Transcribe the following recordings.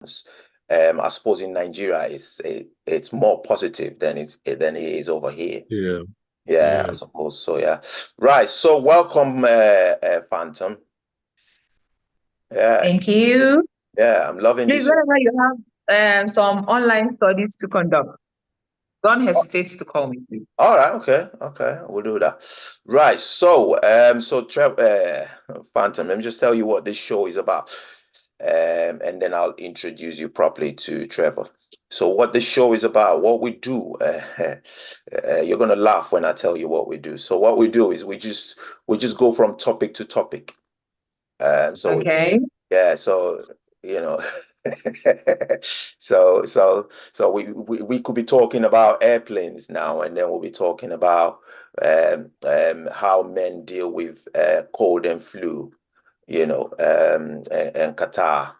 response. I suppose in Nigeria, it's more positive than it is over here. Yeah. Yeah, I suppose so. Yeah, right. So welcome, Phantom. Yeah, Thank you. yeah, I'm loving Please, this. whenever you have some online studies to conduct, don't hesitate to call me, please. All right, okay, we'll do that. Right. So, Phantom, let me just tell you what this show is about, and then I'll introduce you properly to Trevor. So, what this show is about, what we do, you're gonna laugh when I tell you what we do. So, what we do is we just go from topic to topic. Okay. Yeah, so you know, so we could be talking about airplanes now, and then we'll be talking about how men deal with cold and flu, and Qatar,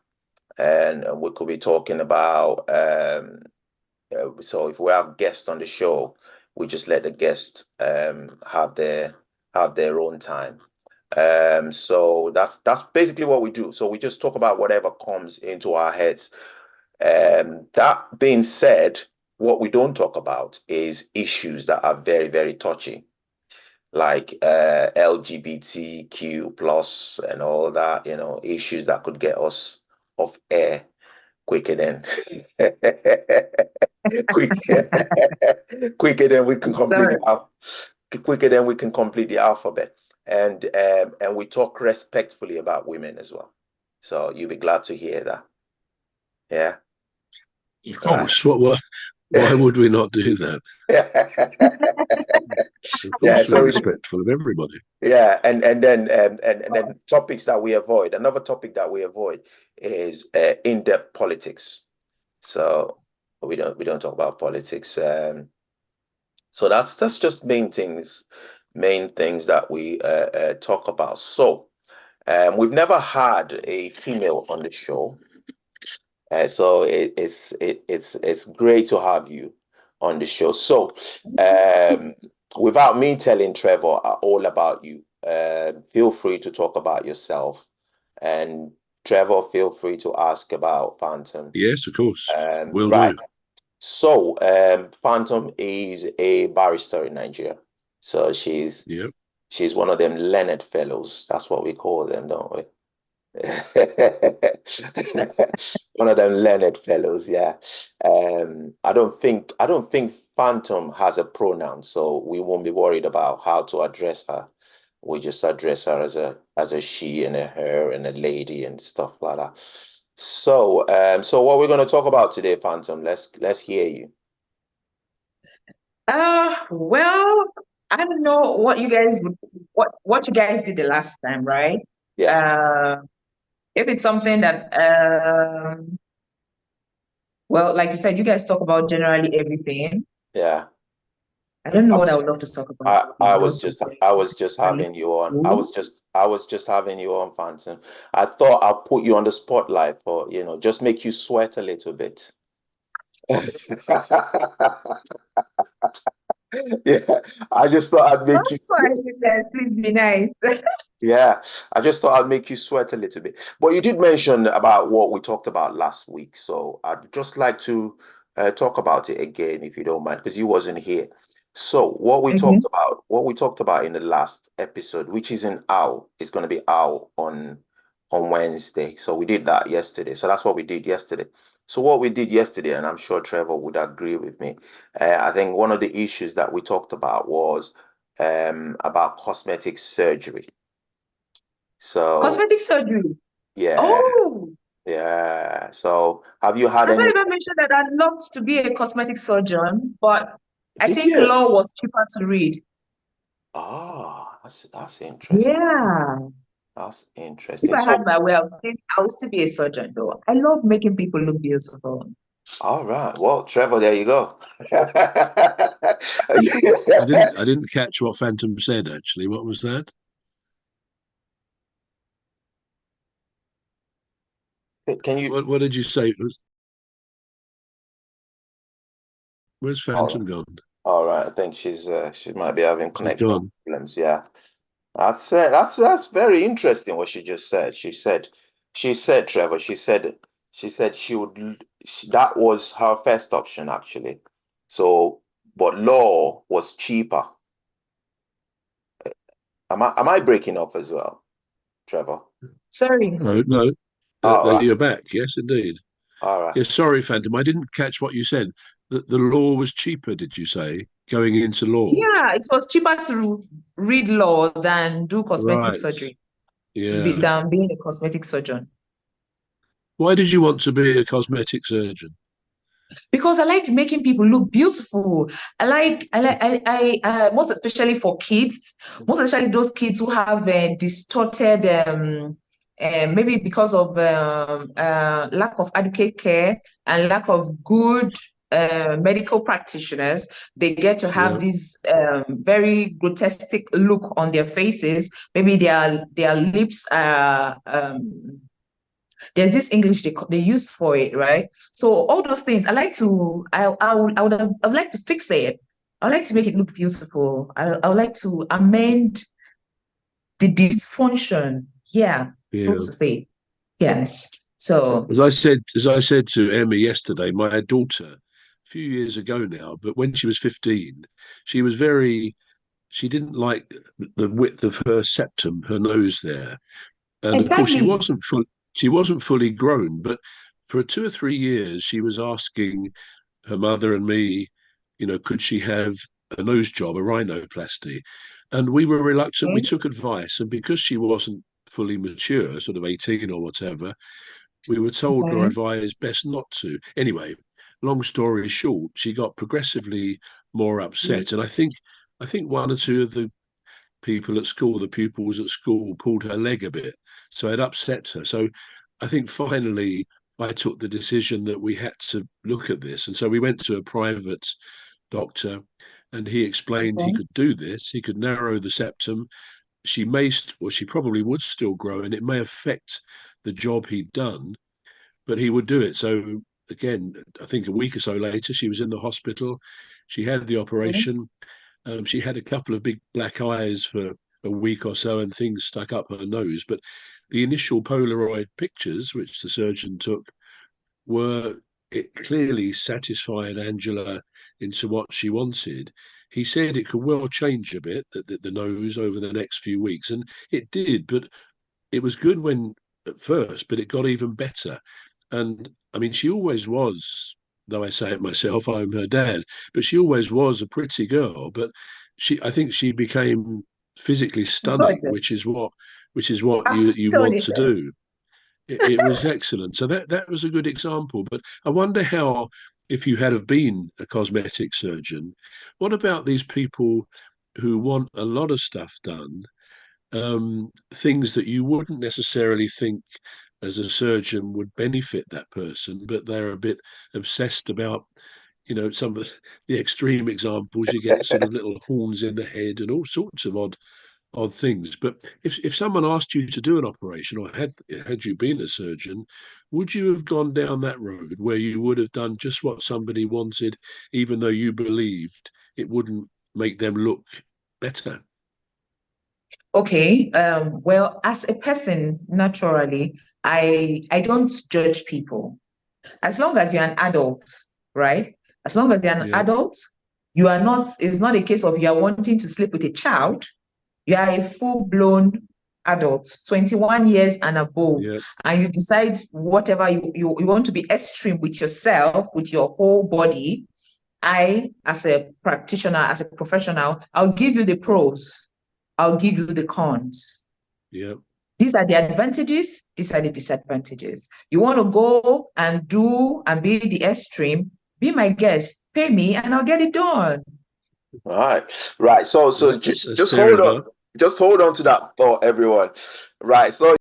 and we could be talking about so if we have guests on the show, we just let the guests have their own time. So that's basically what we do. So we just talk about whatever comes into our heads. That being said, what we don't talk about is issues that are very, very touchy, like LGBTQ plus and all that, issues that could get us off air quicker than quicker, quicker than we can complete Sorry. quicker than we can complete the alphabet. And we talk respectfully about women as well. So you'll be glad to hear that. Yeah. Of course. Why would we not do that? Of Yeah, course, so we're respectful of everybody. yeah, and then topics that we avoid. Another topic that we avoid is in-depth politics. So we don't talk about politics. So that's just main things that we talk about. So we've never had a female on the show, so it's great to have you on the show. So without me telling Trevor all about you, feel free to talk about yourself, and Trevor, feel free to ask about Phantom. Yes, of course. Will Right. do. So, Phantom is a barrister in Nigeria. So she's Yep. one of them Leonard fellows. That's what we call them, don't we? One of them Leonard fellows, yeah. I don't think Phantom has a pronoun, so we won't be worried about how to address her. We just address her as a she and a her and a lady and stuff like that. So, so what we're going to talk about today, Phantom? Let's hear you. Well, I don't know what you guys what you guys did the last time, right? Yeah. If it's something that well, like you said, you guys talk about generally everything. Yeah. I don't know what I would love to talk about. I was just having you on. I was just having you on, Phantom. I thought I'll put you on the spotlight for, just make you sweat a little bit. Yeah, I just thought I'd make you. Please be nice. Yeah, I just thought I'd make you sweat a little bit. But you did mention about what we talked about last week, so I'd just like to talk about it again, if you don't mind, because you wasn't here. So what we talked about in the last episode, which is is going to be out on Wednesday. So we did that yesterday. So that's what we did yesterday. So what we did yesterday, and I'm sure Trevor would agree with me, I think one of the issues that we talked about was about cosmetic surgery. So Cosmetic surgery. yeah, Oh, yeah. So have you had I thought any? you mentioned that I'd love to be a cosmetic surgeon, but I Did think you? law was cheaper to read. Ah, that's interesting. Yeah. That's If interesting. I had So, my way, I would still be a surgeon, though. I love making people look beautiful. all right. Well, Trevor, there you go. I didn't catch what Phantom said, actually. What was that? Can you? What did you say? Where's Oh, Phantom gone? all right. I think she might be having She's connection gone. problems. Yeah. That's very interesting what she just said. She said, Trevor, she said She said that was her first option, actually. So, but law was cheaper. Am I breaking up as well, Trevor? Sorry. No. Right. You're back. Yes, indeed. All right. Yes, sorry, Phantom. I didn't catch what you said. The law was cheaper, did you say, going into law? Yeah, it was cheaper to read law than do cosmetic surgery. Yeah. Than being a cosmetic surgeon. Why did you want to be a cosmetic surgeon? Because I like making people look beautiful. I most especially for kids, most especially those kids who have distorted, maybe because of lack of adequate care and lack of good medical practitioners, they get to have this very grotesque look on their faces. Maybe their lips are there's this English they use for it, right? So all those things, I would like to fix it. I would like to make it look beautiful. I would like to amend the dysfunction. Yeah, so to say. Yes. So as I said to Emmy yesterday, my daughter, a few years ago now, but when she was 15, she was she didn't like the width of her septum, her nose there. And of course, she wasn't fully grown, but for 2 or 3 years, she was asking her mother and me, could she have a nose job, a rhinoplasty? And we were reluctant. We took advice, and because she wasn't fully mature, sort of 18 or whatever, we were told or advised best not to. Anyway, long story short, she got progressively more upset, and I think one or two of the people at school, the pupils at school, pulled her leg a bit. So it upset her. So I think finally I took the decision that we had to look at this. And so we went to a private doctor and he explained he could do this. He could narrow the septum. She probably would still grow and it may affect the job he'd done, but he would do it. So again, I think a week or so later, she was in the hospital. She had the operation. She had a couple of big black eyes for a week or so and things stuck up her nose. But the initial Polaroid pictures, which the surgeon took, it clearly satisfied Angela into what she wanted. He said it could well change a bit, the nose, over the next few weeks. And it did, but it was good at first, but it got even better. And I mean, she always was, though I say it myself, I'm her dad, but she always was a pretty girl. But I think she became physically stunning, which is what you want to do. It was excellent. So that was a good example. But I wonder how, if you had have been a cosmetic surgeon, what about these people who want a lot of stuff done, things that you wouldn't necessarily think as a surgeon would benefit that person, but they're a bit obsessed about, some of the extreme examples. You get sort of little horns in the head and all sorts of odd things. But if someone asked you to do an operation, or had you been a surgeon, would you have gone down that road where you would have done just what somebody wanted, even though you believed it wouldn't make them look better? Okay. Well, as a person, naturally, I don't judge people. As long as you're an adult, right? As long as you're an adult, you are not, it's not a case of you are wanting to sleep with a child. You are a full-blown adult, 21 years and above, and you decide whatever you want to be extreme with yourself, with your whole body. I, as a practitioner, as a professional, I'll give you the pros. I'll give you the cons. Yeah. These are the advantages, these are the disadvantages. You want to go and do and be the extreme, be my guest, pay me, and I'll get it done. Right. So just hold on. Just hold on to that thought, everyone. Right. So